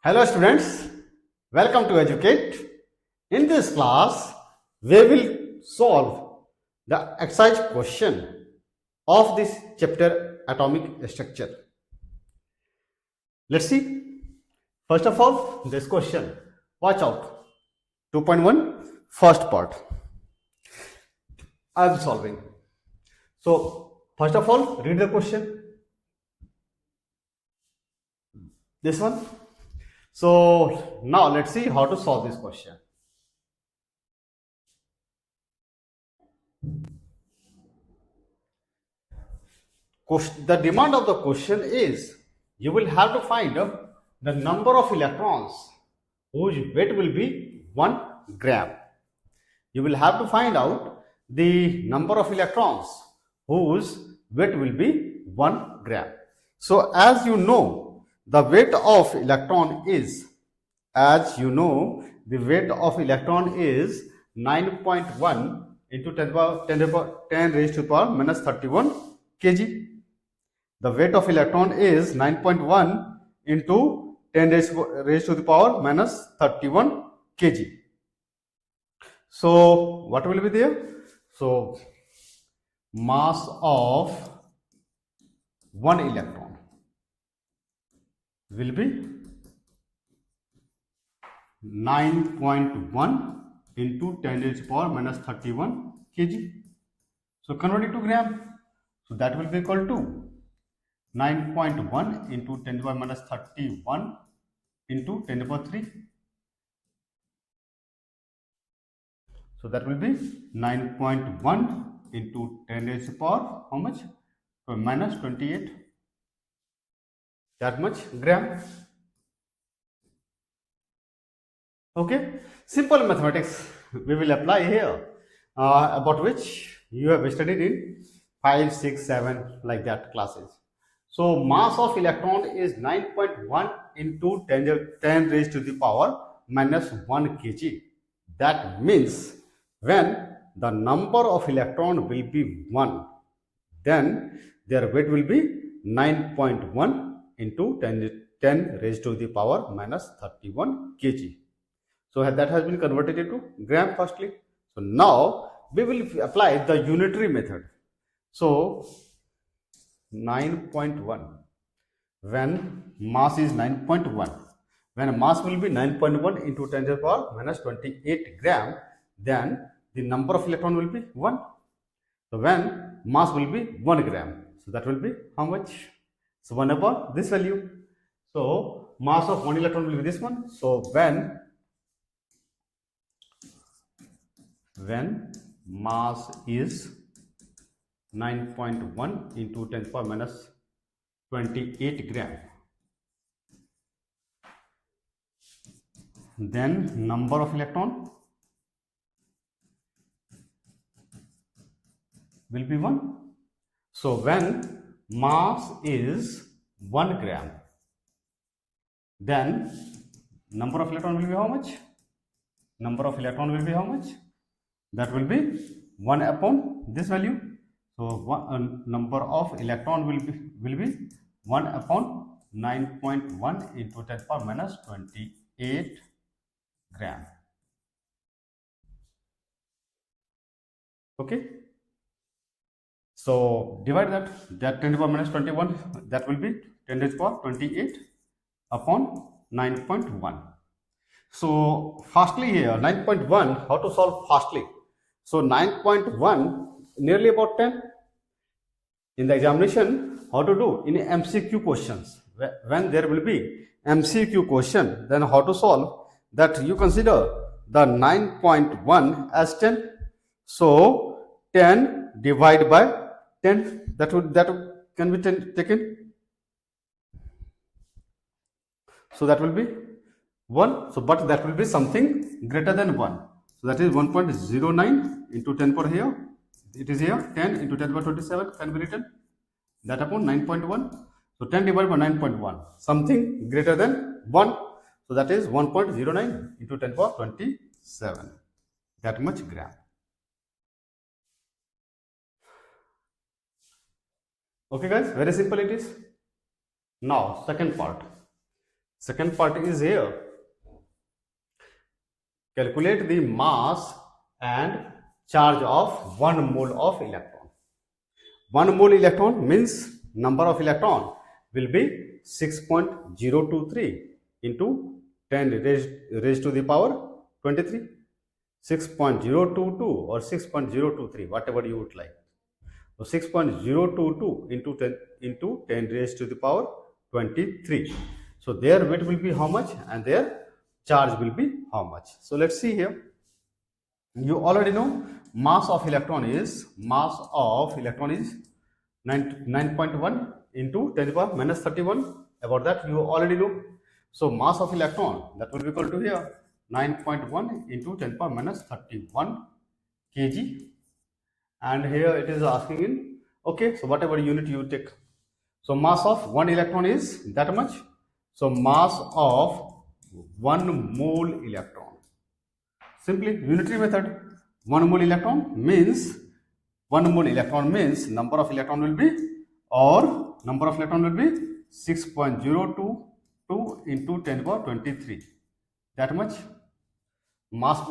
Hello students, welcome to Educate. In this class, we will solve the exercise question of this chapter atomic structure. Let's see. First of all, this question. Watch out. 2.1 first part. I am solving. So, first of all, read the question. This one. So, now let's see how to solve this question. The demand of the question is you will have to find the number of electrons whose weight will be 1 gram. You will have to find out the number of electrons whose weight will be 1 gram. So as you know, the weight of electron is, the weight of electron is 9.1 into 10 raised to the power minus 31 kg. The weight of electron is 9.1 into 10 raised to the power minus 31 kg. So what will be there? So mass of one electron will be 9.1 into 10 raised to the power minus 31 kg. So convert it to gram. So that will be equal to 9.1 into 10 to the power minus 31 into 10 to the power 3. So that will be 9.1 into 10 raised to the power, how much? Minus 28. That much gram. Okay, simple mathematics we will apply here, about which you have studied in 5, 6, 7 like that classes. So mass of electron is 9.1 into 10 raised to the power minus 1 kg. That means when the number of electron will be 1, then their weight will be 9.1 into 10 raised to the power minus 31 kg. So that has been converted into gram firstly. So now we will apply the unitary method. So 9.1, when mass is 9.1, when mass will be 9.1 into 10 to the power minus 28 gram, then the number of electron will be 1. So when mass will be 1 gram, so that will be how much? So 1 upon this value. So mass of 1 electron will be this one. So when mass is 9.1 into 10 to the power minus 28 gram, then number of electron will be 1. So when mass is 1 gram, then number of electron will be how much? Number of electron will be how much? That will be 1 upon this value. So number of electron will be 1 upon 9.1 into 10 to the power minus 28 gram. Okay. So divide that 10 to the power minus 21, that will be 10 to the power 28 upon 9.1. So fastly here, 9.1, how to solve fastly? So 9.1 nearly about 10. In the examination, how to do? In MCQ questions, when there will be MCQ question, then how to solve? That you consider the 9.1 as 10. So 10 divided by 10, that can be taken. So that will be 1. So but that will be something greater than 1. So that is 1.09 into 10 per here. It is here 10 into 10 by 27 can be written, that upon 9.1. So 10 divided by 9.1, something greater than 1. So that is 1.09 into 10 power 27, that much gram. Okay guys, very simple it is. Now second part. Second part is here. Calculate the mass and charge of 1 mole of electron. 1 mole electron means number of electron will be 6.023 into 10 raised to the power 23. 6.022 or 6.023, whatever you would like. So 6.022 into 10 raised to the power 23. So their weight will be how much and their charge will be how much. So let's see here. You already know mass of electron is 9.1 into 10 to the power minus 31. About that you already know. So mass of electron, that will be equal to here 9.1 into 10 to the power minus 31 kg. And here it is asking in, okay, so whatever unit you take. So mass of 1 electron is that much. So mass of 1 mole electron. Simply unitary method. 1 mole electron means number of electron will be 6.022 into 10 to the power 23. That much mass,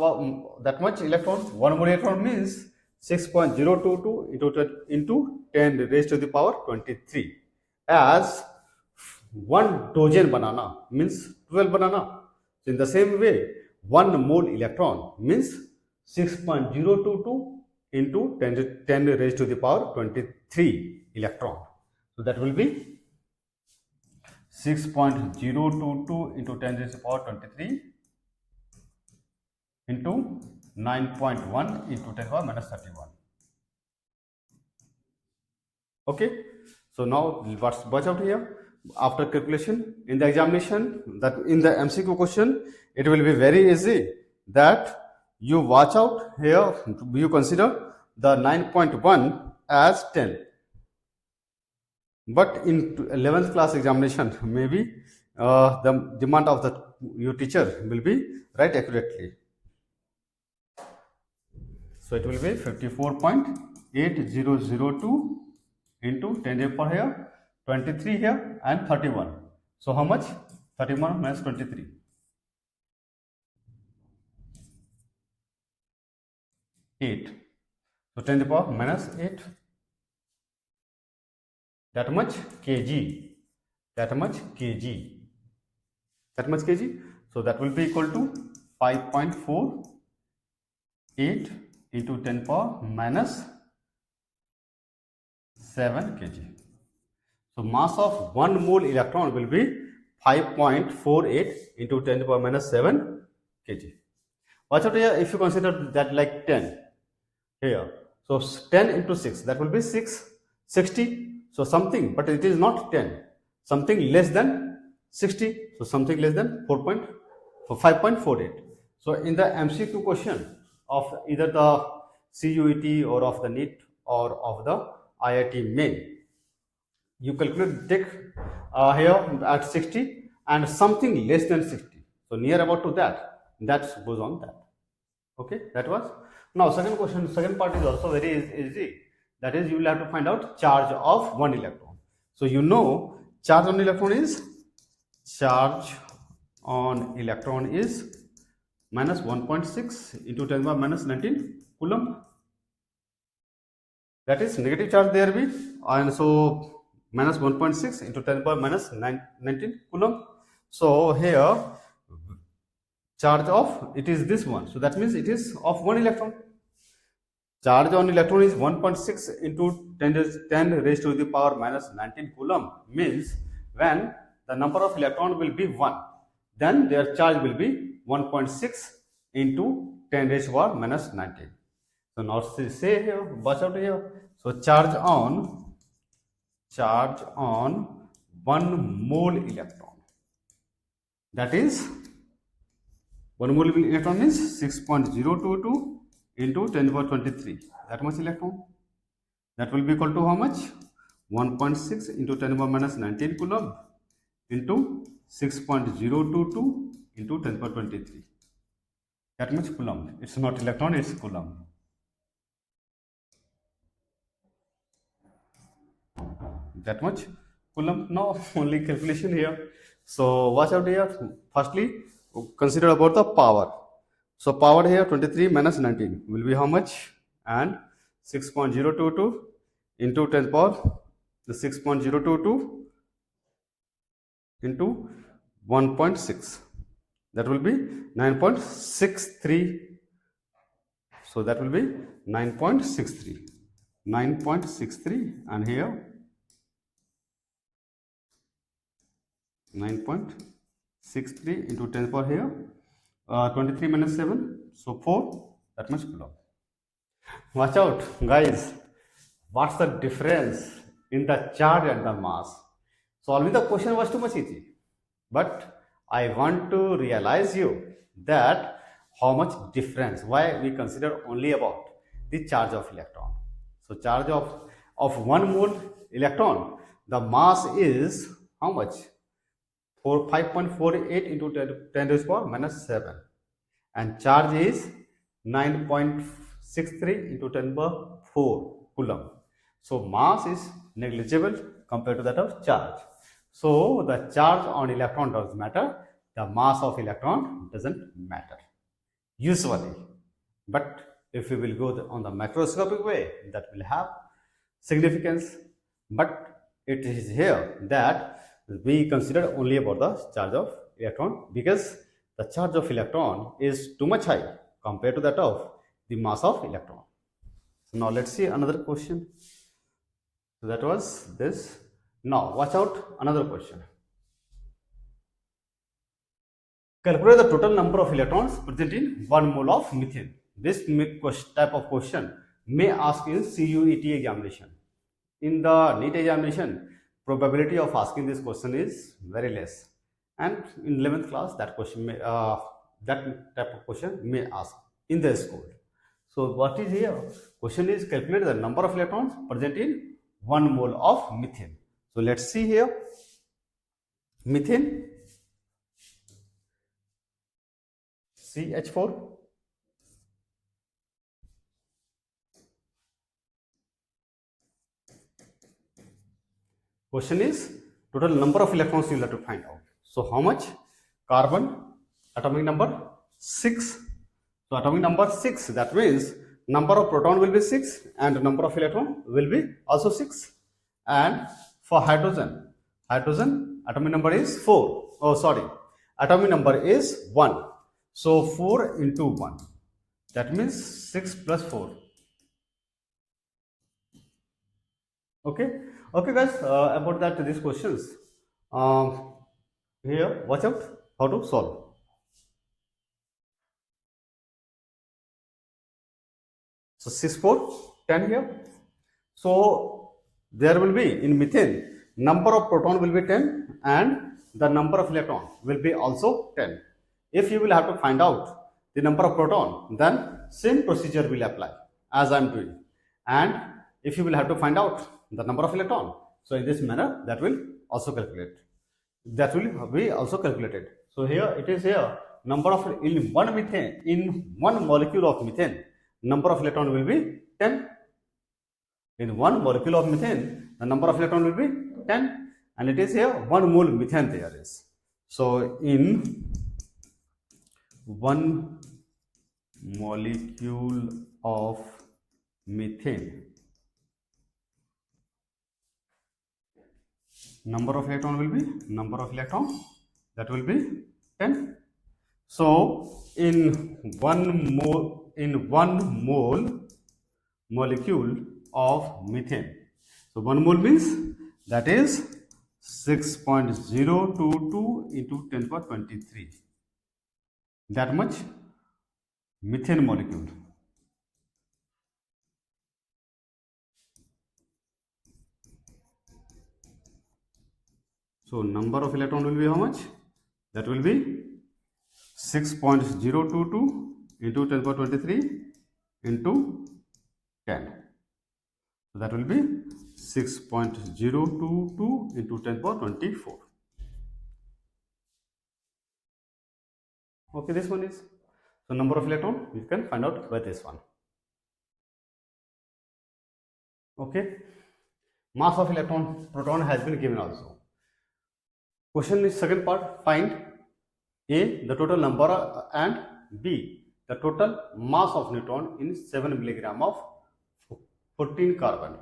that much electron. 1 mole electron means 6.022 into 10 raised to the power 23. As 1 dozen banana means 12 banana. So in the same way, 1 mole electron means 6.022 into 10 raised to the power 23 electron. So that will be 6.022 into 10 raised to the power 23 into 9.1 into 10 to the power minus 31. Okay, so now watch out here. After calculation in the examination, that in the MCQ question, it will be very easy that you watch out here. You consider the 9.1 as 10, but in 11th class examination, maybe the demand of your teacher will be right accurately. So it will be 54.8002 into 10 to the power here 23 here and 31. So how much? 31 minus 23. 8. So 10 to the power minus 8. That much kg. That much kg. That much kg. So that will be equal to 5.48 into 10 to the power minus 7 kg. So mass of 1 mole electron will be 5.48 into 10 to the power minus 7 kg. Watch out here, if you consider that like 10 here. So 10 into 6, that will be 60. So something, but it is not 10. Something less than 60. So something less than 5.48. So in the MCQ question of either the CUET or of the NEET or of the IIT main, you calculate, take here at 60 and something less than 60. So near about to that goes on that. Okay, that was. Now second question, second part is also very easy. That is, you will have to find out charge of 1 electron. So you know charge on electron is minus 1.6 into 10 to the power minus 19 coulomb. That is negative charge there be, and so minus 1.6 into 10 to the power minus 19 coulomb. So here charge of it is this one. So that means it is of 1 electron. Charge on electron is 1.6 into 10 raised to the power minus 19 coulomb. Means when the number of electron will be 1, then their charge will be 1.6 into 10 raised to the power minus 19. So now say here, watch out here. So charge on 1 mole electron, that is 1 mole electron means 6.022 into 10 to the power 23. That much electron. That will be equal to how much? 1.6 into 10 to the power minus 19 coulomb into 6.022 into 10 to the power 23. That much coulomb. It's not electron, it's coulomb. That much coulomb. Now only calculation here. So watch out here. Firstly, consider about the power. So power here 23 minus 19 will be how much? And 6.022 into 10 power the 6.022 into 1.6, that will be 9.63. So that will be 9.63, and here 9.63 into 10 power here 23 minus 7, so 4, that much coulomb. Watch out guys, what's the difference in the charge and the mass? Solving the question was too much easy, but I want to realize you that how much difference, why we consider only about the charge of electron. So charge of 1 mole electron, the mass is how much? 5.48 into 10 to the power minus 7, and charge is 9.63 into 10 power 4 coulomb. So mass is negligible compared to that of charge. So the charge on electron does matter, the mass of electron doesn't matter usually. But if we will go on the macroscopic way, that will have significance. But it is here that we consider only about the charge of electron, because the charge of electron is too much high compared to that of the mass of electron. So now let's see another question. So that was this. Now watch out, another question. Calculate the total number of electrons present in 1 mole of methane. This type of question may ask in CUET examination. In the NEET examination, probability of asking this question is very less, and in 11th class that question may that type of question may ask in the school. So what is here? Question is calculate the number of electrons present in 1 mole of methane. So let's see here. Methane, CH4, question is total number of electrons you will have to find out. So how much? Carbon, atomic number 6. So atomic number 6, that means number of proton will be 6 and number of electron will be also 6. And for hydrogen, atomic number is 4. Oh sorry, atomic number is 1. So 4 into 1, that means 6 plus 4. Okay guys, about that these questions, here watch out how to solve. So 6 4 10 here. So there will be in methane number of proton will be 10 and the number of electron will be also 10. If you will have to find out the number of proton, then same procedure will apply as I am doing. And if you will have to find out the number of electron, so in this manner that will also calculate. That will be also calculated. So here it is here number of in one methane, in one molecule of methane, number of electron will be 10. In one molecule of methane, the number of electron will be 10, and it is here 1 mole methane there is. So in 1 molecule of methane, number of electron will be that will be 10. So in 1 mole molecule of methane, so 1 mole means that is 6.022 into 10 power 23, that much methane molecule. So number of electron will be how much? That will be 6.022 into 10 power 23 into 10. So that will be 6.022 into 10 power 24. Okay, this one is, so number of electron you can find out by this one. Okay, mass of electron proton has been given also. Question is second part. Find A, the total number, and B, the total mass of neutron in 7 milligram of 14 carbon.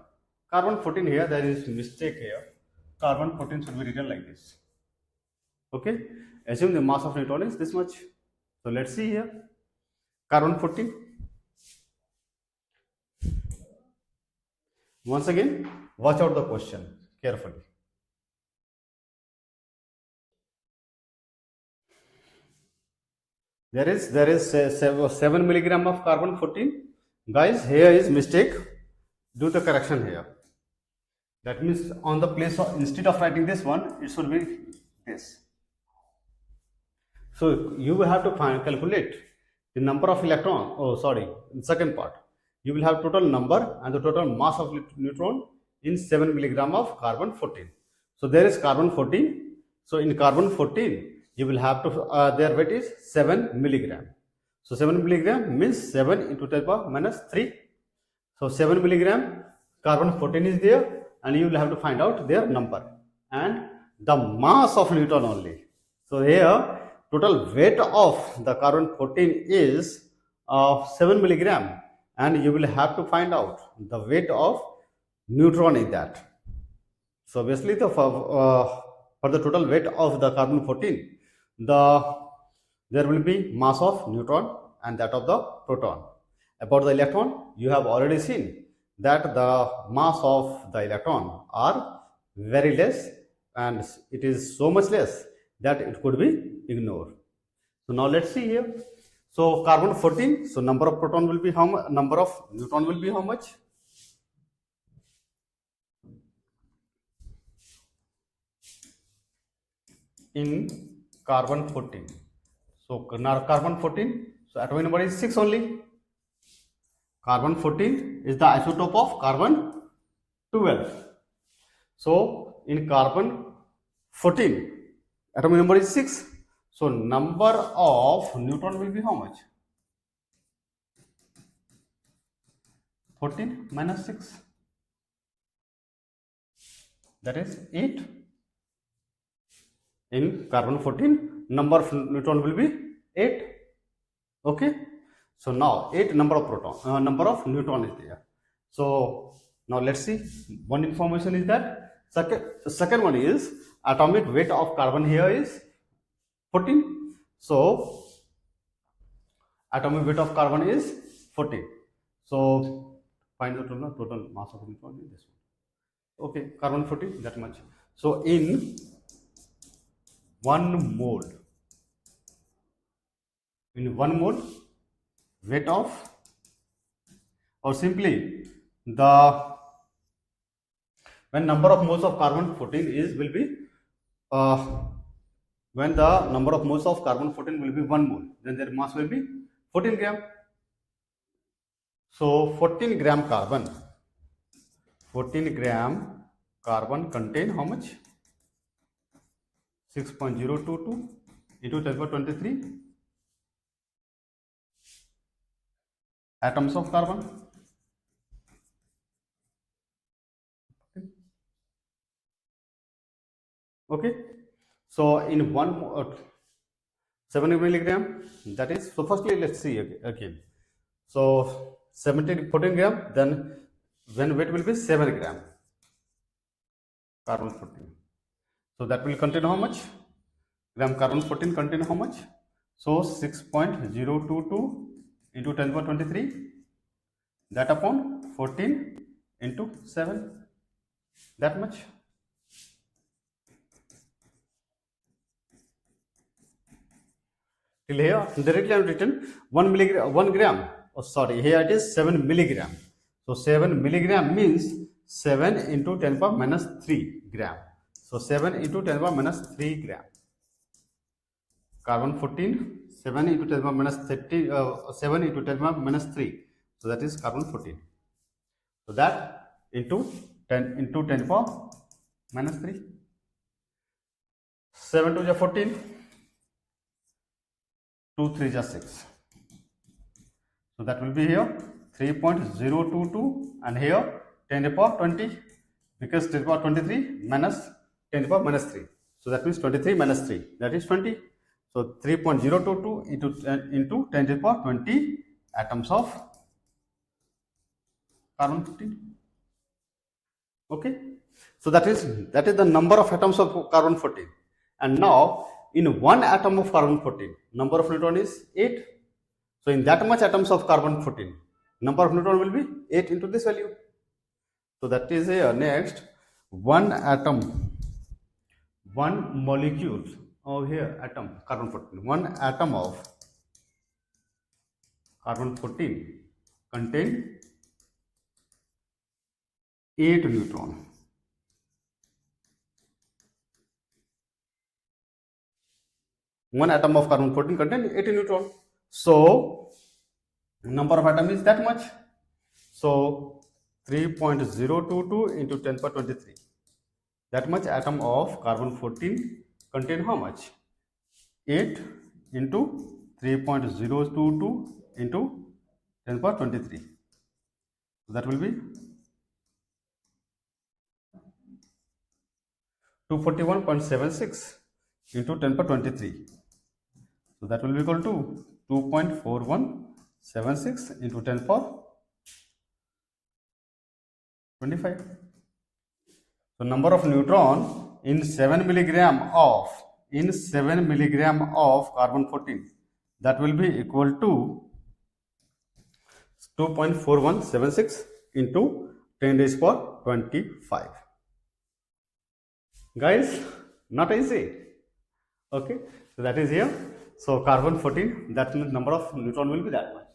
Carbon 14 here, there is mistake here. Carbon 14 should be written like this. Okay, assume the mass of neutron is this much. So let's see here. Carbon 14. Once again, watch out the question carefully. There is 7 milligram of carbon 14. Guys, here is mistake. Do the correction here. That means on the place of, instead of writing this one, it should be this. So you will have to calculate the number of electron. Oh, sorry, in second part. You will have total number and the total mass of neutron in 7 milligram of carbon 14. So there is carbon 14. So in carbon 14, you will have to, their weight is 7 milligram. So 7 milligram means 7 into 10 power minus 3. So 7 milligram carbon 14 is there, and you will have to find out their number and the mass of neutron only. So here total weight of the carbon 14 is 7 milligram, and you will have to find out the weight of neutron in that. So obviously for the total weight of the carbon 14, there will be mass of neutron and that of the proton. About the electron, you have already seen that the mass of the electron are very less, and it is so much less that it could be ignored. So now let's see here. So carbon 14, so number of proton will be how much, number of neutron will be how much? In carbon 14. So carbon 14, so atomic number is 6 only. Carbon 14 is the isotope of carbon 12. So in carbon 14, atomic number is 6. So number of neutron will be how much? 14 minus 6. That is 8. In carbon 14, number of neutron will be 8. Okay. So now 8 number of proton, number of neutron is there. So now let's see. One information is that second one is atomic weight of carbon here is 14. So atomic weight of carbon is 14. So find the total mass of neutron in this one. Okay, carbon 14, that much. So in 1 mole, weight of, or simply when number of moles of carbon 14 will be when the number of moles of carbon 14 will be 1 mole, then their mass will be 14 gram. So 14 gram carbon contain how much? 6.022 into 10 power 23 atoms of carbon. Okay, so in 7 milligram, that is, so firstly let's see again. So 14 gram, then when weight will be 7 gram carbon 14. So that will contain how much? Gram carbon 14 contain how much? So 6.022 into 10 power 23, that upon 14 into 7, that much. Till here directly I have written 1 gram. Oh sorry, here it is 7 milligram. So 7 milligram means 7 into 10 power minus 3 gram. So 7 into 10 power minus 3 gram. Carbon 14, 7 into 10 power minus 30, 7 into 10 power minus 3. So that is carbon 14. So that into 10 power minus 3. 7 to the 14, 2 3 is 6. So that will be here 3.022, and here 10 to the power 20, because 10 to the power 23 minus 10 to the power minus 3. So that means 23 minus 3, that is 20. So 3.022 into 10 to the power 20 atoms of carbon 14. Okay, so that is the number of atoms of carbon 14. And now in one atom of carbon 14, number of neutron is 8. So in that much atoms of carbon 14, number of neutron will be 8 into this value. So that is here. Next, one atom, one molecule of here atom carbon 14, one atom of carbon 14 contain 8 neutron. One atom of carbon 14 contains 8 neutron. So number of atom is that much. So 3.022 into 10 power 23. That much atom of carbon 14 contain how much? 8 into 3.022 into 10 power 23. So that will be 241.76 into 10 power 23. So that will be equal to 2.4176 into 10 power 25. So number of neutron in 7 milligram of carbon 14, that will be equal to 2.4176 into 10 raised power 25. Guys, not easy. Okay, so that is here. So carbon 14, that means number of neutron will be that much.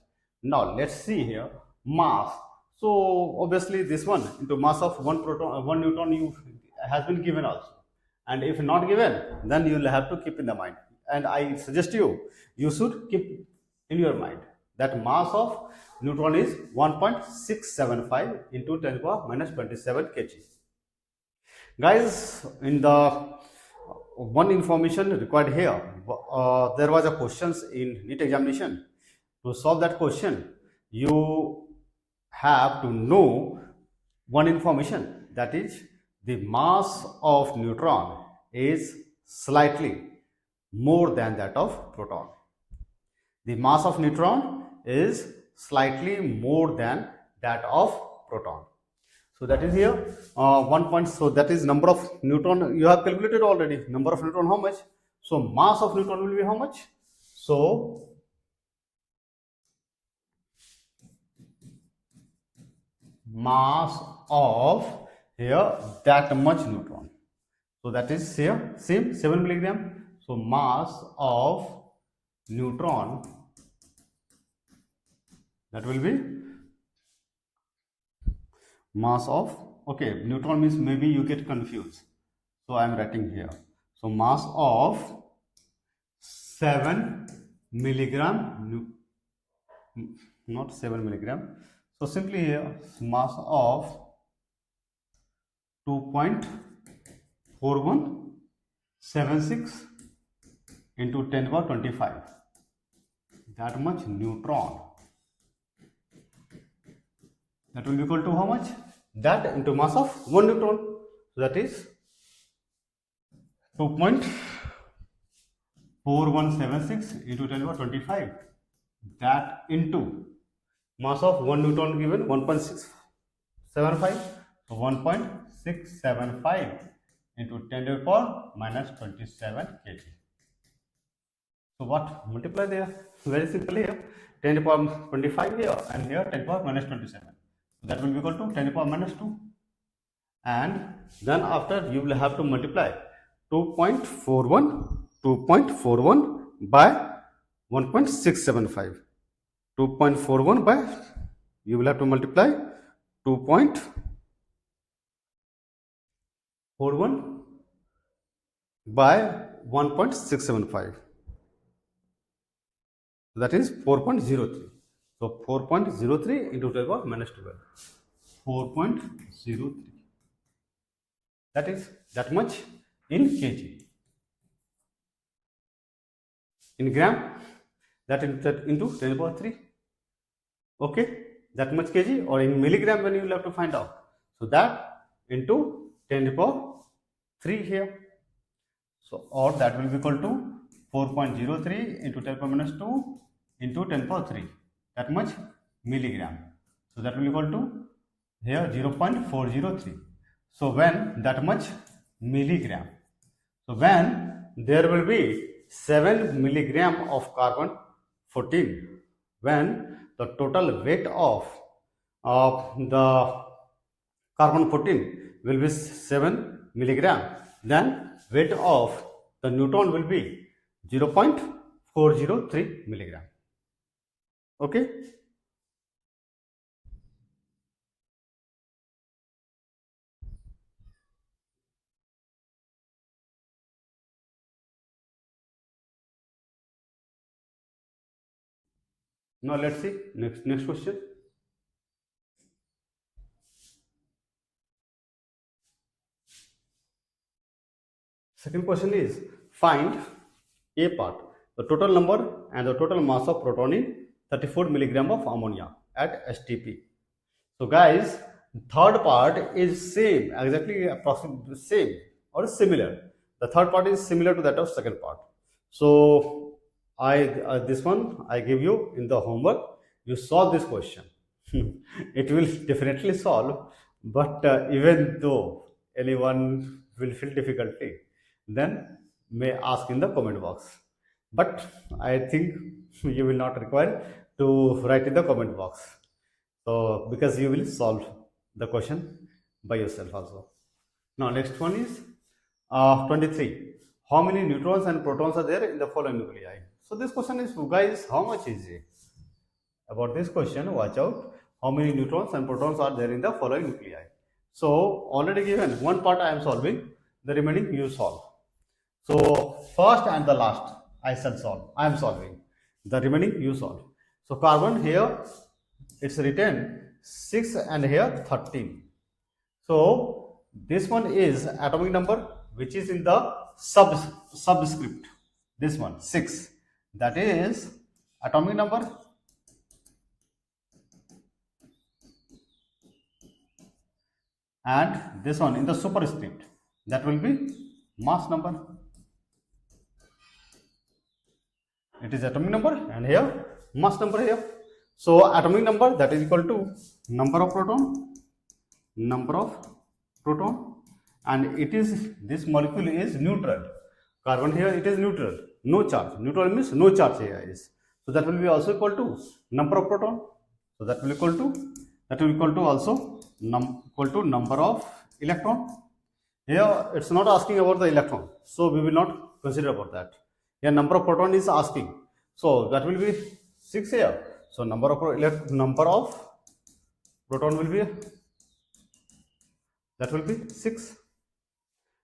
Now let's see here mass. So obviously this one into mass of one neutron has been given also, and if not given, then you will have to keep in the mind. And I suggest you should keep in your mind that mass of neutron is 1.675 into 10 power minus 27 kg. Guys, in the one information required here, there was a questions in NEET examination. To solve that question, you have to know one information, that is the mass of neutron is slightly more than that of proton. The mass of neutron is slightly more than that of proton. So that is here 1 point. So that is number of neutron you have calculated already. Number of neutron how much? So mass of neutron will be how much? So mass of here that much neutron. So that is here same 7 milligram. So mass of neutron, that will be mass of, okay, neutron means maybe you get confused, so I am writing here. So mass of 7 milligram, not 7 milligram. So simply here mass of 2.4176 into 10 power 25. That much neutron. That will be equal to how much? That into mass of 1 neutron. So that is 2.4176 into 10 power 25. That into mass of 1 neutron given 1.675. So 1.675 into 10 to the power minus 27 kg. So what? Multiply there. Very simple here. 10 to the power 25 here, and here 10 to the power minus 27. That will be equal to 10 to the power minus 2. And then after you will have to multiply 2.41 by 1.675. 2.41 by, you will have to multiply 2.41 by 1.675. That is 4.03. So 4.03 into 10 to the power minus 12. 4.03. That is that much in kg. In gram, that into 10 to the power 3. Okay, that much kg, or in milligram when you will have to find out. So that into 10 to the power 3 here. So, or that will be equal to 4.03 into 10 power minus 2 into 10 power 3. That much milligram. So, that will be equal to here 0.403. So, when that much milligram. So, when there will be 7 milligram of carbon 14, when the total weight of the carbon 14 will be 7 milligram, then weight of the neutron will be 0.403 milligram. Okay. Now let's see next question. Second question is, find A part, the total number and the total mass of proton in 34 milligram of ammonia at STP. So guys, third part is same, exactly approximately same or similar. The third part is similar to that of second part. So this one I give you in the homework. You solve this question. It will definitely solve, but even though anyone will feel difficulty, then may ask in the comment box. But I think you will not require to write in the comment box. So because you will solve the question by yourself also. Now next one is 23. How many neutrons and protons are there in the following nuclei? So this question is, guys, how much is it? About this question, watch out. How many neutrons and protons are there in the following nuclei? So already given, one part I am solving, the remaining you solve. So first and the last I shall solve. I am solving. The remaining you solve. So carbon here it's written 6 and here 13. So this one is atomic number which is in the subscript. This one 6. That is atomic number. And this one in the superscript, that will be mass number. It is atomic number and here mass number here. So atomic number, that is equal to number of proton, and it is, this molecule is neutral. Carbon here it is neutral, no charge. Neutral means no charge here is. So that will be also equal to number of proton. So that will equal to also equal to number of electron. Here it's not asking about the electron, so we will not consider about that. Here number of proton is asking, so that will be 6 here. So number of proton will be, that will be 6.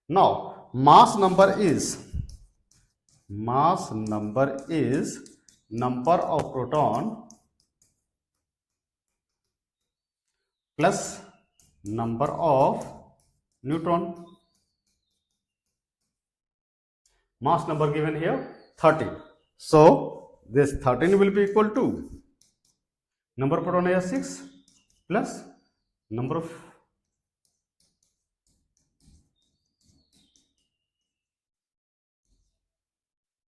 Now mass number is number of proton plus number of neutron. Mass number given here 13. So this 13 will be equal to number of proton here 6 plus number of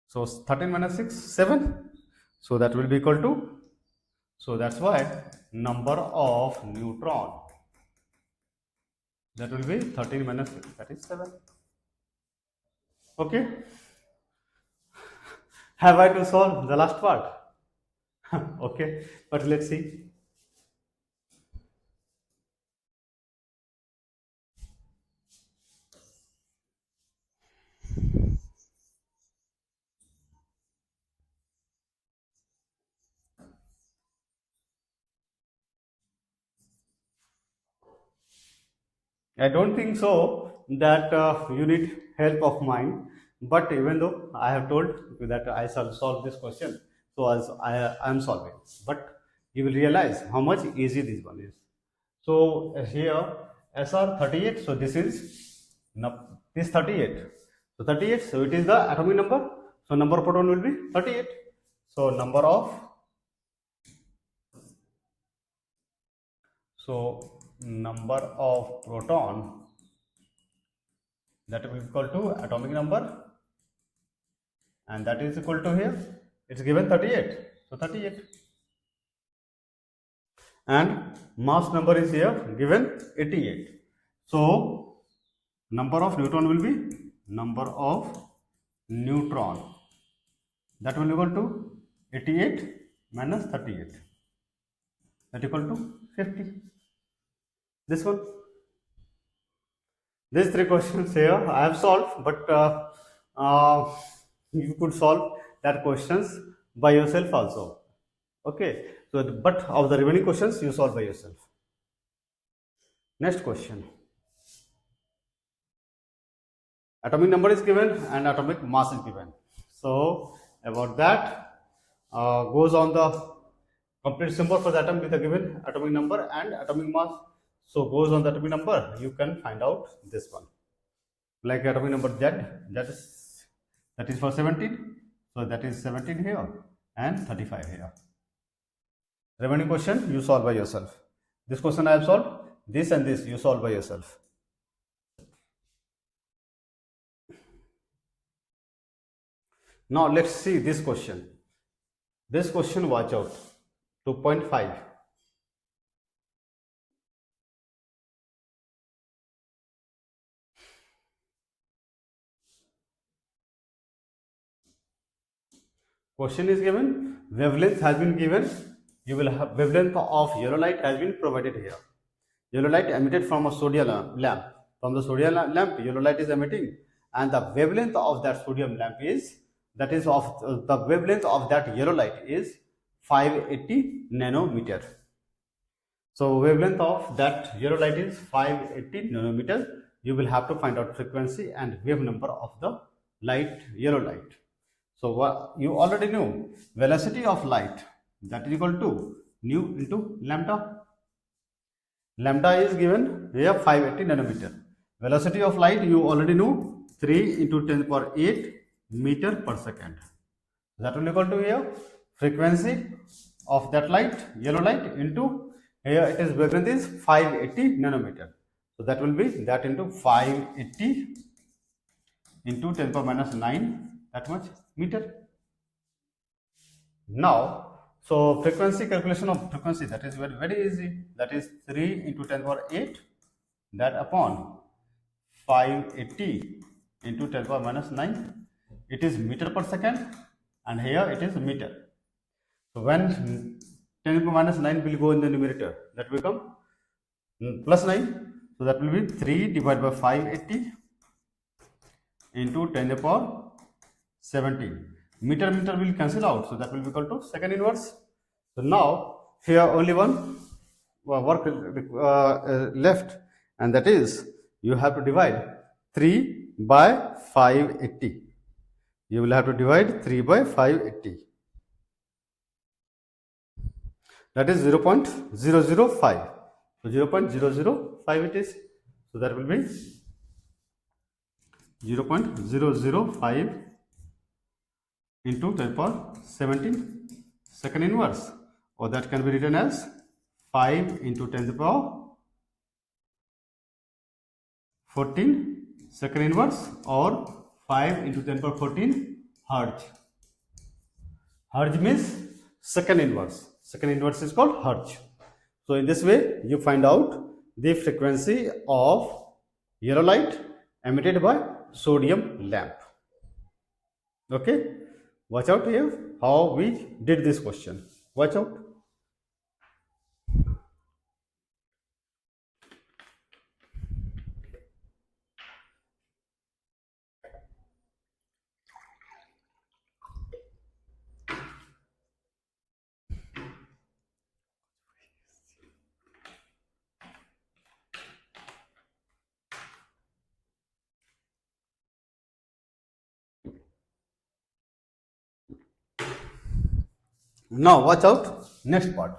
so 13 minus 6 7. So that will be equal to, so that's why number of neutron, that will be 13 minus 6, that is 7. Okay. Have I to solve the last part? Okay, but let's see. I don't think so that you need help of mine, but even though I have told you that I shall solve this question, so as I am solving, but you will realize how much easy this one is. So here SR 38, so this is this 38. So 38, so it is the atomic number. So number of proton will be 38. So number of proton, that will be equal to atomic number and that is equal to here, it's given 38. So 38. And mass number is here given 88. So number of neutron will be number of neutron, that will equal to 88 minus 38, that equal to 50. This one, these three questions here I have solved, but you could solve that questions by yourself also. Okay, so but of the remaining questions you solve by yourself. Next question. Atomic number is given and atomic mass is given. So about that, goes on the complete symbol for the atom with the given atomic number and atomic mass. So goes on the atomic number, you can find out this one. Like atomic number Z, that is for 17. So that is 17 here and 35 here. Remaining question you solve by yourself. This question I have solved. This and this you solve by yourself. Now let's see this question. This question, watch out. 2.5. Question is given, wavelength has been given. You will have wavelength of yellow light has been provided here. Yellow light emitted from a sodium lamp. From the sodium lamp, yellow light is emitting, and the wavelength of that sodium lamp is, that is of the wavelength of that yellow light is 580 nanometer. So wavelength of that yellow light is 580 nanometer. You will have to find out frequency and wave number of the light, yellow light. So what you already know, velocity of light, that is equal to nu into lambda. Lambda is given here 580 nanometer. Velocity of light you already know, 3 into 10 power 8 meter per second. That will equal to here frequency of that light, yellow light, into here it is wavelength is 580 nanometer. So that will be that into 580 into 10 power minus 9, that much meter. Now, so frequency, calculation of frequency, that is very, very easy. That is 3 into 10 power 8, that upon 580 into 10 power minus 9. It is meter per second, and here it is meter. So when 10 power minus 9 will go in the numerator, that will become plus 9. So that will be 3 divided by 580 into 10 to the power 17. Meter will cancel out, so that will be equal to second inverse. So now here only one work left, and that is you have to divide 3 by 580. You will have to divide 3 by 580. That is 0.005. So 0.005 it is. So that will be 0.005 into 10 to the power 17 second inverse, or that can be written as 5 into 10 to the power 14 second inverse, or 5 into 10 to the power 14 hertz. Hertz means second inverse. Second inverse is called hertz. So in this way you find out the frequency of yellow light emitted by sodium lamp. Okay, watch out here how we did this question. Watch out. Now watch out, next part.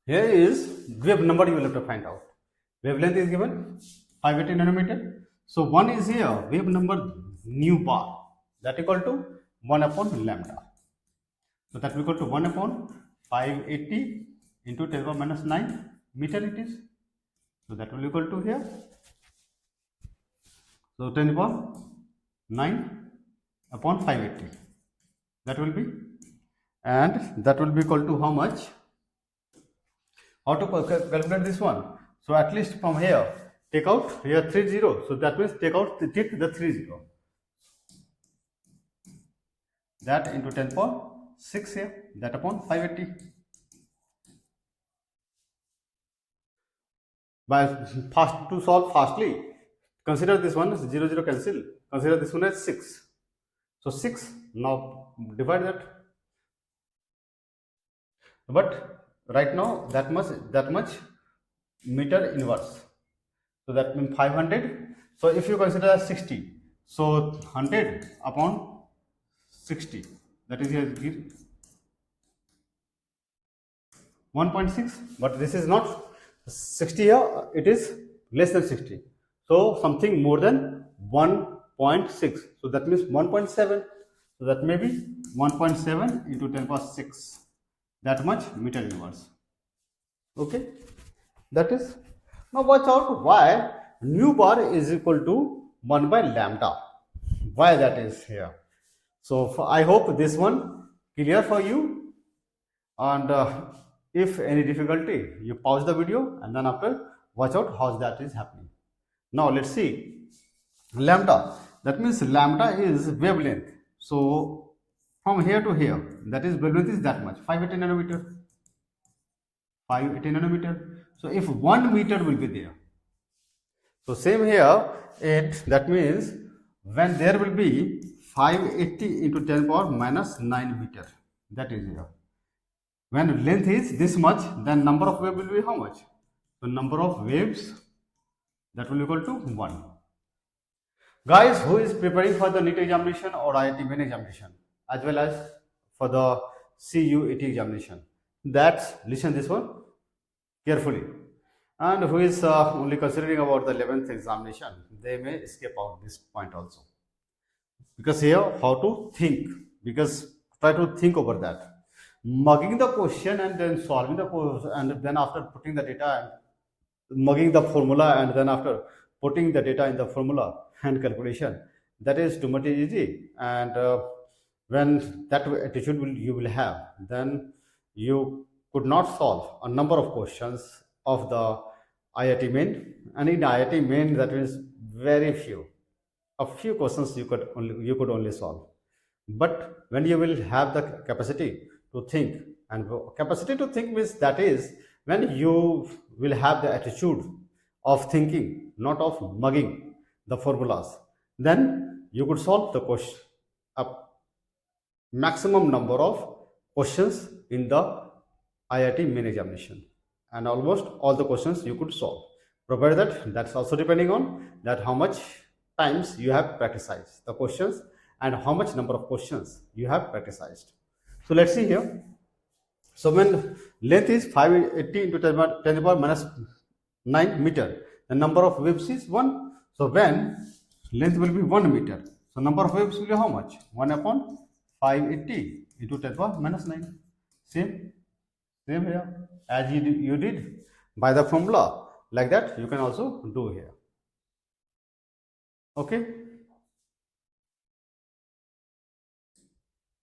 Here is wave number you will have to find out. Wavelength is given 580 nanometer. So 1 is here, wave number nu bar, that equal to 1 upon lambda. So that will equal to 1 upon 580 into 10 power minus 9 meter it is. So that will equal to here. So 10 power 9 upon 580. That will be, and that will be equal to how much? How to calculate this one? So at least from here, take out here 30. So that means take the 30. That into 10 power 6 here, that upon 580. By fast to solve fastly, consider this one 0 0 cancel. Consider this one as 6. So 6, now divide that. But right now that much meter inverse. So that means 500. So if you consider as 60, so 100 upon 60, that is here 1.6. But this is not 60 here, it is less than 60. So something more than 1.6. So that means 1.7. So that may be 1.7 into 10 power 6. That much meter inverse. Okay, that is. Now watch out why nu bar is equal to 1 by lambda. Why that is here. So I hope this one clear for you, and if any difficulty, you pause the video and then after watch out how that is happening. Now let's see lambda. That means lambda is wavelength. So from here to here, that is wavelength is that much, 580 nanometer. 580 nanometer. So if 1 meter will be there, so same here, that means when there will be 580 into 10 power minus 9 meter, that is here. When length is this much, then number of waves will be how much? So number of waves, that will equal to 1. Guys, who is preparing for the NEET examination or IIT main examination, as well as for the CUET examination, that's listen this one carefully. And who is only considering about the 11th examination, they may escape out this point also. Because here, how to think, because try to think over that. Mugging the question and then solving the question, and then after putting the data and mugging the formula, and then after putting the data in the formula and calculation, that is too much easy. And when that attitude you will have, then you could not solve a number of questions of the IIT main. And in IIT main, that is very few. A few questions you could only solve. But when you will have the capacity to think, and capacity to think means that is when you will have the attitude of thinking, not of mugging the formulas, then you could solve the question, a maximum number of questions in the IIT main examination, and almost all the questions you could solve, provided that that's also depending on that how much times you have practiced the questions and how much number of questions you have practiced. So let's see here. So when length is 580 into 10 to the power minus 9 meter, the number of waves is 1. So when length will be 1 meter, so number of waves will be how much? 1 upon 580 into 10 to the power minus 9. Same here as you did by the formula, like that you can also do here. Okay.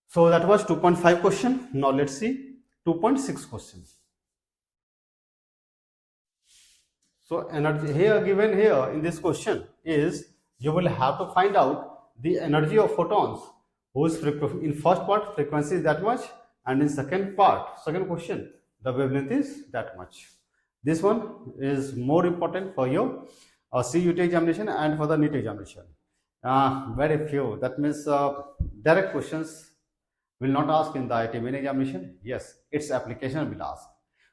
So that was 2.5 question. Now let's see 2.6 question. So energy here given here in this question is you will have to find out the energy of photons whose in first part frequency is that much, and in second question the wavelength is that much. This one is more important for your CUET examination and for the NEET examination. Very few, that means direct questions will not ask in the IIT main examination. Yes, its application will ask.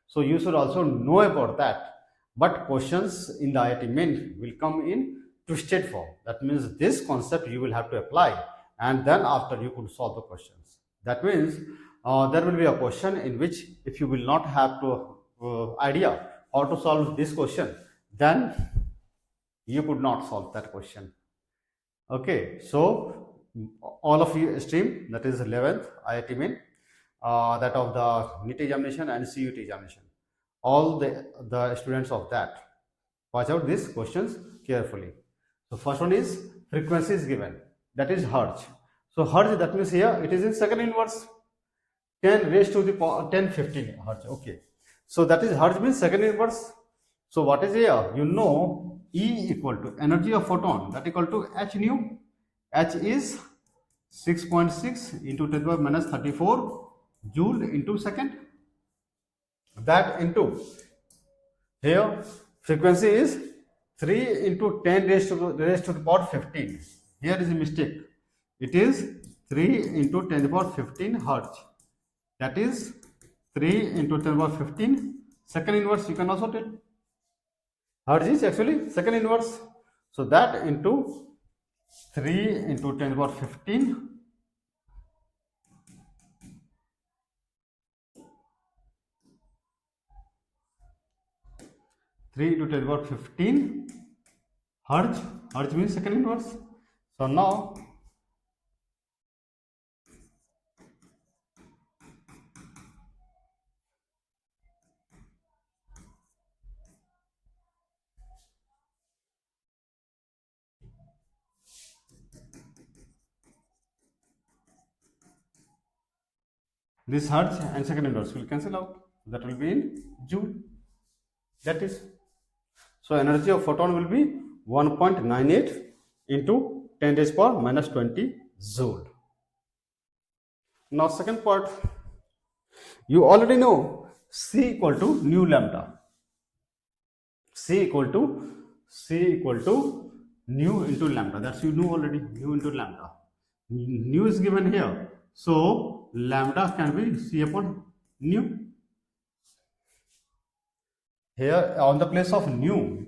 So you should also know about that. But questions in the IIT main will come in twisted form. That means this concept you will have to apply, and then after you could solve the questions. That means there will be a question in which if you will not have to idea how to solve this question, then you could not solve that question. Okay, so all of you stream, that is 11th IIT main, that of the NEET examination and CUET examination. all the students of that. Watch out these questions carefully. So first one is frequency is given, that is hertz. So hertz, that means here it is in second inverse, 10 raised to the 10 15 hertz. Okay, so that is hertz means second inverse. So what is here? You know, E equal to energy of photon, that equal to h nu. H is 6.6 into 10 to the power minus 34 joule into second. That into here frequency is 3 into 10 raised to the power 15. Here is a mistake. It is 3 into 10 to the power 15 hertz. That is 3 into 10 to the power 15. Second inverse you can also take. Hertz is actually second inverse. So that into 3 into 10 to the power 15. 3 into 10 to the power 15 hertz. Hertz means second inverse. So now this hertz and second inverse will cancel out. That will be in joule. That is, so energy of photon will be 1.98 into 10 raised power minus 20 joule. Now second part, you already know C equal to nu lambda. C equal to nu into lambda. That's you know already, nu into lambda. Nu is given here. So lambda can be C upon nu. Here on the place of nu,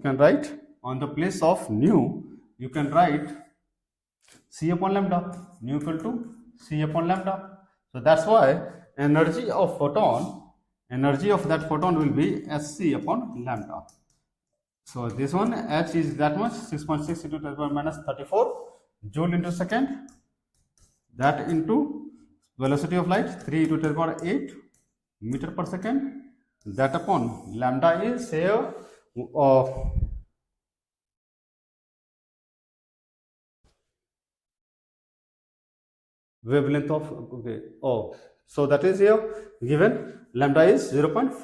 you can write C upon lambda, nu equal to C upon lambda. So that's why energy of that photon will be Sc upon lambda. So this one, H is that much, 6.6 into 10 to the power minus 34 joule into second. That into velocity of light 3 into 10 to the power 8 meter per second. That upon lambda is here wavelength of, okay, so that is here given, lambda is 0.50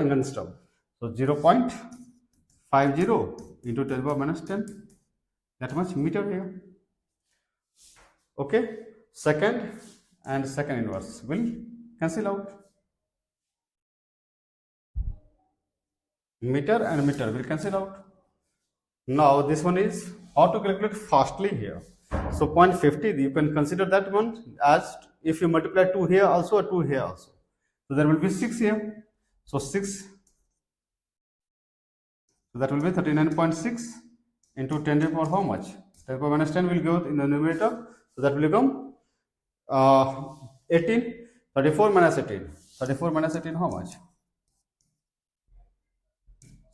angstrom. So 0.50 into 10 to the power minus 10, that much meter here. Okay, second and second inverse will cancel out. Meter and meter will cancel out. Now this one is how to calculate fastly here. So 0.50, you can consider that one as if you multiply 2 here also or 2 here also. So there will be 6 here. So 6. So that will be 39.6 into 10 to the power how much? 10 to the power minus 10 will go in the numerator. So that will become 18. 34 minus 18. 34 minus 18 how much?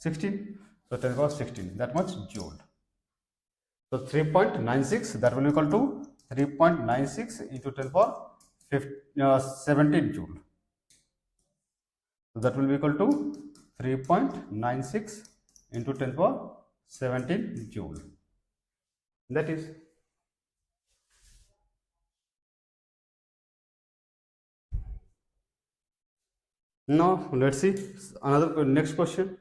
16. So 10 to the power 16. That much joule. So 3.96, that will equal to 3.96 into 10 to the power 17 joule. So that will be equal to 3.96 into 10 to the power 17 joule. That is. Now let's see another next question.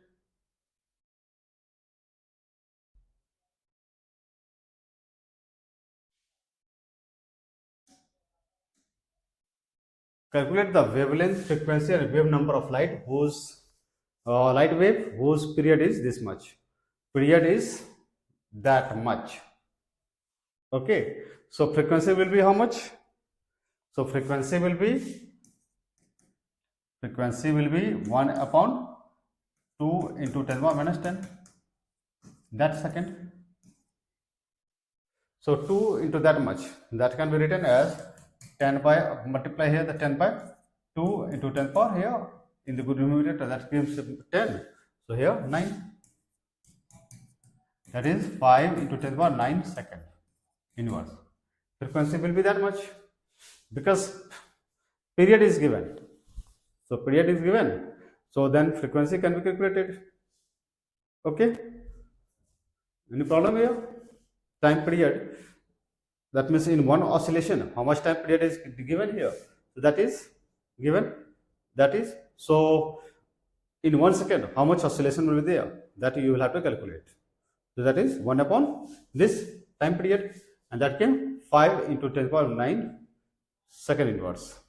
Calculate the wavelength, frequency and wave number of light whose light wave whose period is this much. Period is that much. Okay, so frequency will be how much? So frequency will be 1 upon 2 into 10 to the power minus 10. That second. So 2 into that much, that can be written as 10 by, multiply here the 10 by 2 into 10 power here in the numerator, that gives 10. So here 9. That is 5 into 10 power 9 second inverse. Frequency will be that much because period is given. So period is given. So then frequency can be calculated. Okay. Any problem here? Time period. That means in one oscillation, how much time period is given here? So that is given. That is, so in 1 second, how much oscillation will be there? That you will have to calculate. So that is 1 upon this time period, and that came 5 into 10 power 9 second inverse.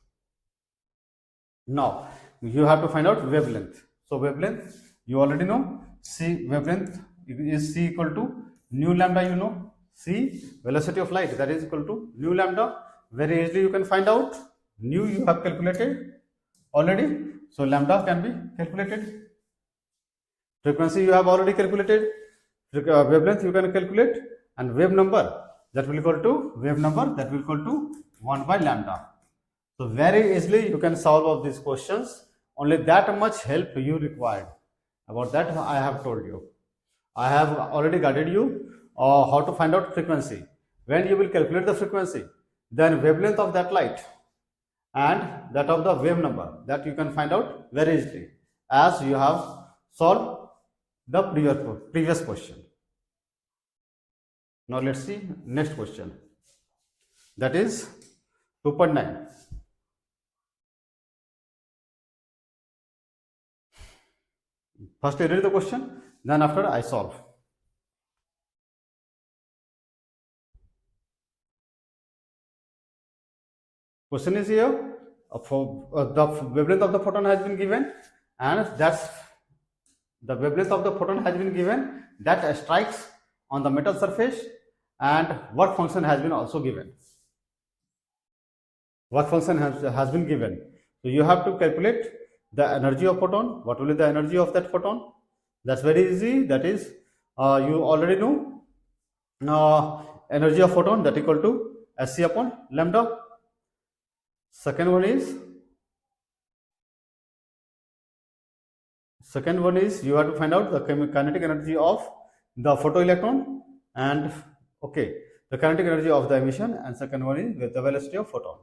Now you have to find out wavelength. So wavelength, you already know. C wavelength is C equal to nu lambda, you know. C velocity of light, that is equal to nu lambda. Very easily you can find out. Nu you have calculated already, so lambda can be calculated. Frequency you have already calculated. Wavelength you can calculate, and wave number, that will equal to 1 by lambda. So very easily you can solve all these questions. Only that much help you required. About that I have told you. I have already guided you how to find out frequency. When you will calculate the frequency, then wavelength of that light and that of the wave number, that you can find out very easily, as you have solved the previous question. Now let's see next question. That is 2.9. First I read the question, then after I solve. Question is here, the wavelength of the photon has been given, and that's the wavelength of the photon has been given that strikes on the metal surface, and work function has been also given. Work function has been given. So you have to calculate the energy of photon. What will be the energy of that photon? That's very easy. That is, you already know, energy of photon, that equal to Sc upon lambda. Second one is you have to find out the kinetic energy of the photoelectron, and the kinetic energy of the emission, and second one is with the velocity of photon.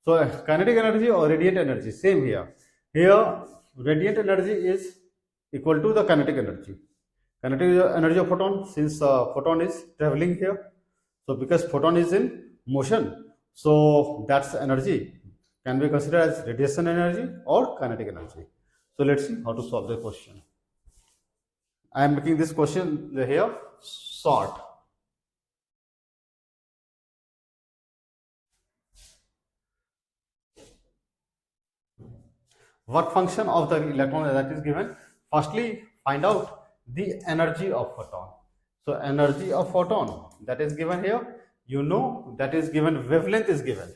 So kinetic energy or radiant energy, same here. Here radiant energy is equal to the kinetic energy. Kinetic energy of photon, since photon is traveling here, so because photon is in motion, so that's energy can be considered as radiation energy or kinetic energy. So let's see how to solve the question. I am making this question here short. Work function of the electron that is given. Firstly, find out the energy of photon. So energy of photon, that is given here. You know, that is given, wavelength is given.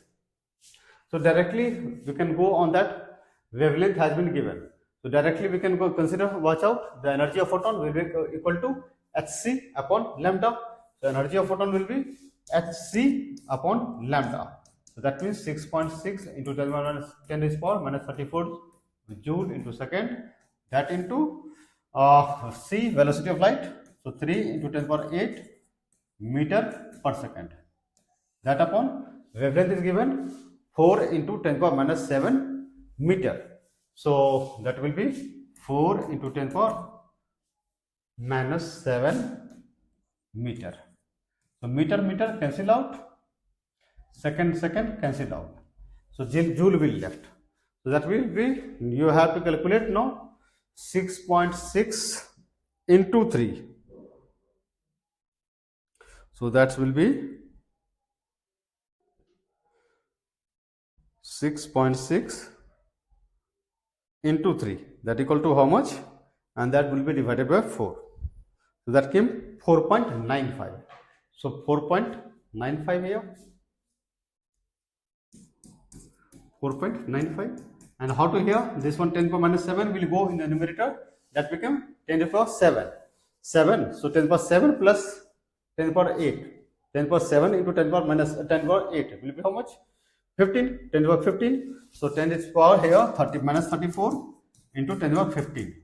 So directly we can go on that, wavelength has been given. So directly we can go consider, watch out, the energy of photon will be equal to Hc upon lambda. So energy of photon will be Hc upon lambda. So that means 6.6 into 10 raised to power minus 34 joule into second, that into c, velocity of light, so 3 into 10 power 8 meter per second, that upon wavelength is given 4 into 10 power minus 7 meter. So that will be 4 into 10 power minus 7 meter. So meter cancel out, second cancel out, so joule will left. So that will be, you have to calculate now, 6.6 into 3. So that will be 6.6 into 3, that equal to how much? And that will be divided by 4. So that came 4.95. So 4.95 here, 4.95. And how to here? This one 10 power minus 7 will go in the numerator, that become 10 to the power 7. 7. So 10 to the power 7 plus 10 to the power 8. 10 to the power 7 into 10 to the power minus 10 to the power 8 will be how much? 15. 10 to the power 15. So 10 to the power here 30 minus 34 into 10 to the power 15.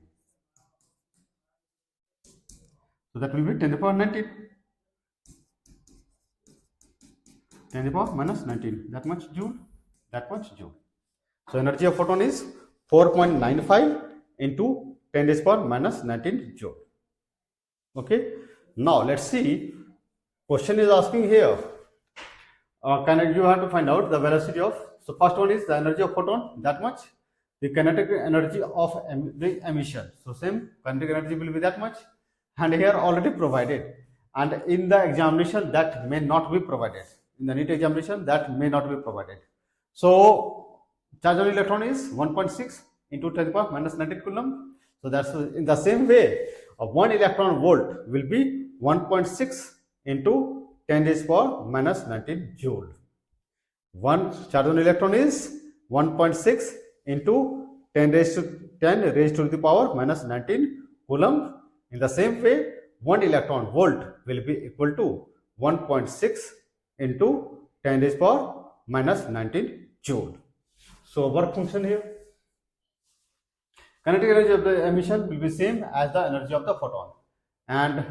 So that will be 10 to the power 19. 10 to the power minus 19. That much joule. That much joule. So energy of photon is 4.95 into 10 raised power minus 19 joule. Okay. Now let's see. Question is asking here. You have to find out the velocity of. So first one is the energy of photon, that much. The kinetic energy of the emission. So same kinetic energy will be that much. And here already provided. And in the examination that may not be provided. In the NEET examination that may not be provided. So charge on electron is 1.6 into 10 to the power minus 19 coulomb. So that's in the same way. 1 electron volt will be 1.6 into 10 raised to the power minus 19 joule. 1 charge on electron is 1.6 into 10 raised to the power minus 19 coulomb. In the same way, 1 electron volt will be equal to 1.6 into 10 raised to the power minus 19 joule. So work function here. Kinetic energy of the emission will be same as the energy of the photon. And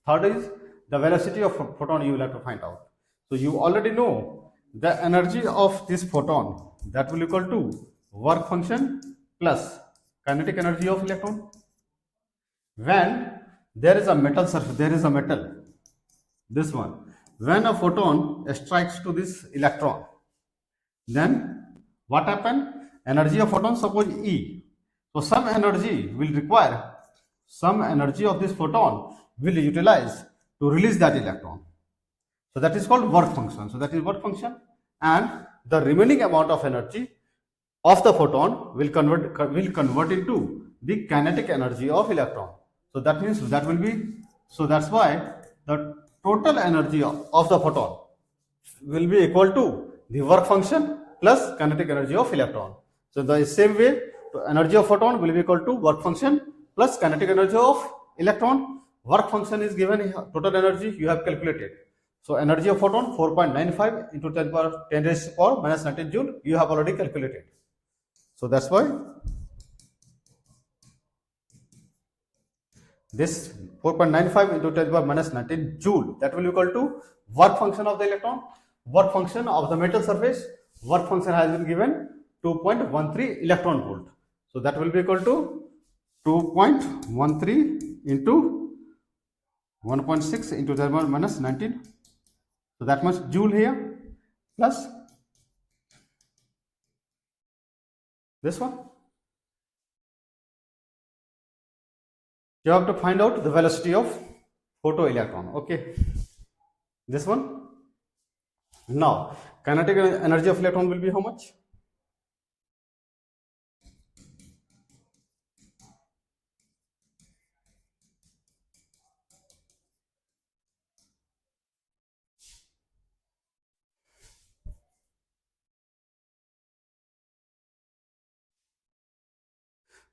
third is the velocity of photon you will have to find out. So you already know the energy of this photon, that will equal to work function plus kinetic energy of electron. When there is a metal surface, there is a metal, this one, when a photon strikes to this electron, then what happen? Energy of photon, suppose E. So some energy will require, some energy of this photon will utilize to release that electron. So that is called work function. So that is work function, and the remaining amount of energy of the photon will convert into the kinetic energy of electron. So that means that will be, so that's why the total energy of the photon will be equal to the work function plus kinetic energy of electron. So the same way, energy of photon will be equal to work function plus kinetic energy of electron. Work function is given here, total energy you have calculated. So energy of photon 4.95 into 10 raised to the power minus 19 joule you have already calculated. So that's why this 4.95 into 10 to the power minus 19 joule, that will be equal to work function of the electron, work function of the metal surface. Work function has been given 2.13 electron volt. So that will be equal to 2.13 into 1.6 into 10 to the power minus 19. So that much joule here plus this one. You have to find out the velocity of photoelectron. Okay, this one. Now kinetic energy of electron will be how much?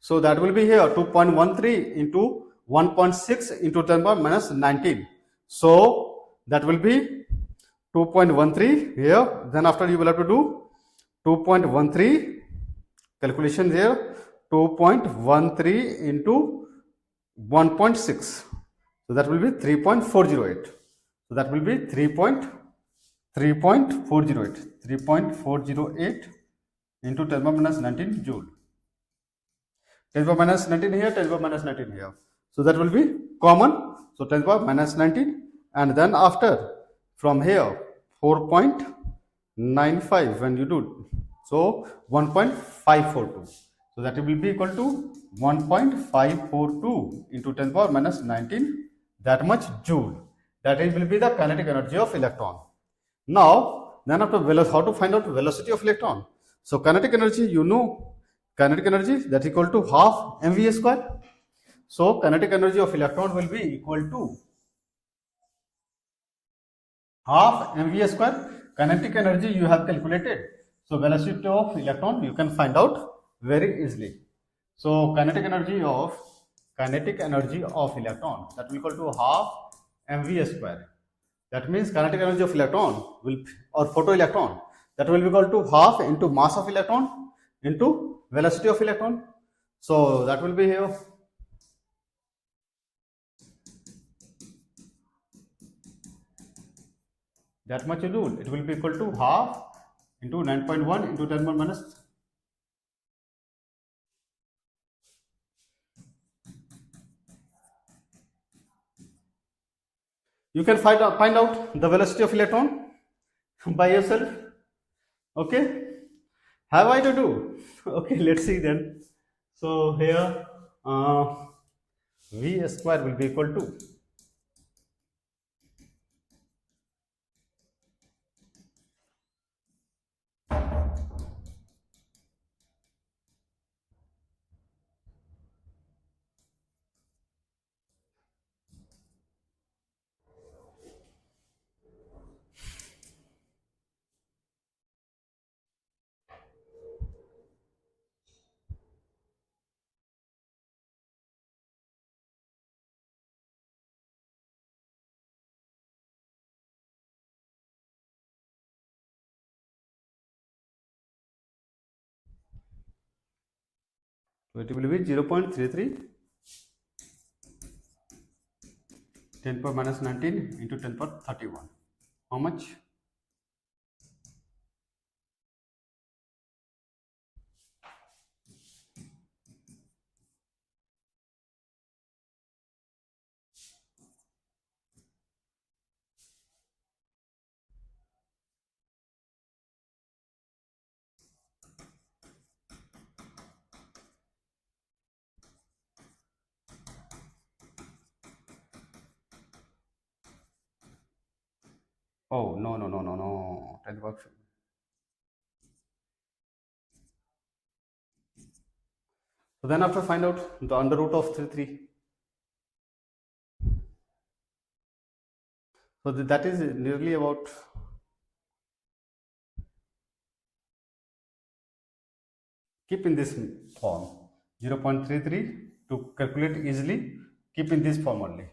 So that will be here 2.13 into 1.6 into 10 to the power minus 19. So that will be 2.13 here. Then after you will have to do 2.13 calculation here. 2.13 into 1.6. So that will be 3.408. So that will be 3.408. 3.408 into 10 to the power minus 19 joule. 10 to the power minus 19 here, 10 to the power minus 19 here. So that will be common. So 10 to the power minus 19, and then after from here 4.95 when you do, so 1.542. So that will be equal to 1.542 into 10 to the power minus 19, that much joule. That will be the kinetic energy of electron. Now then after how to find out velocity of electron? So kinetic energy, you know, kinetic energy that is equal to half mv square. So kinetic energy of electron will be equal to half mv square. Kinetic energy you have calculated. So velocity of electron you can find out very easily. So kinetic energy of electron, that will equal to half mv square. That means kinetic energy of electron will, or photoelectron, that will be equal to half into mass of electron into velocity of electron. So that will be here. That much joule. It will be equal to half into 9.1 into 10 minus You can find out the velocity of electron by yourself. Okay, have I to do? Okay, let's see then. So here V square will be equal to 0.33 10 power minus 19 into 10 power 31. How much? Oh, no. 10 power. So then after find out the under root of 33. So that is nearly about keep in this form 0.33 to calculate easily. Keep in this form only.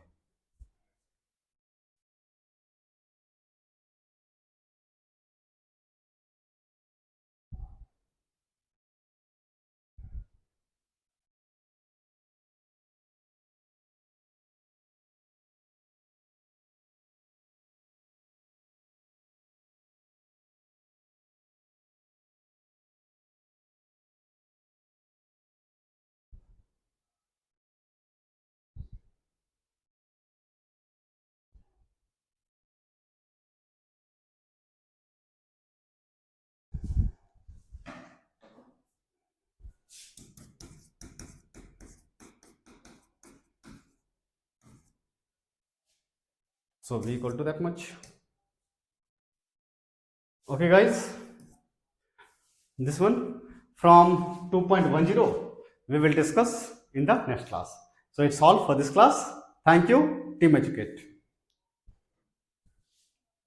So V equal to that much. Okay guys, this one from 2.10 we will discuss in the next class. So it's all for this class. Thank you, Team Educate.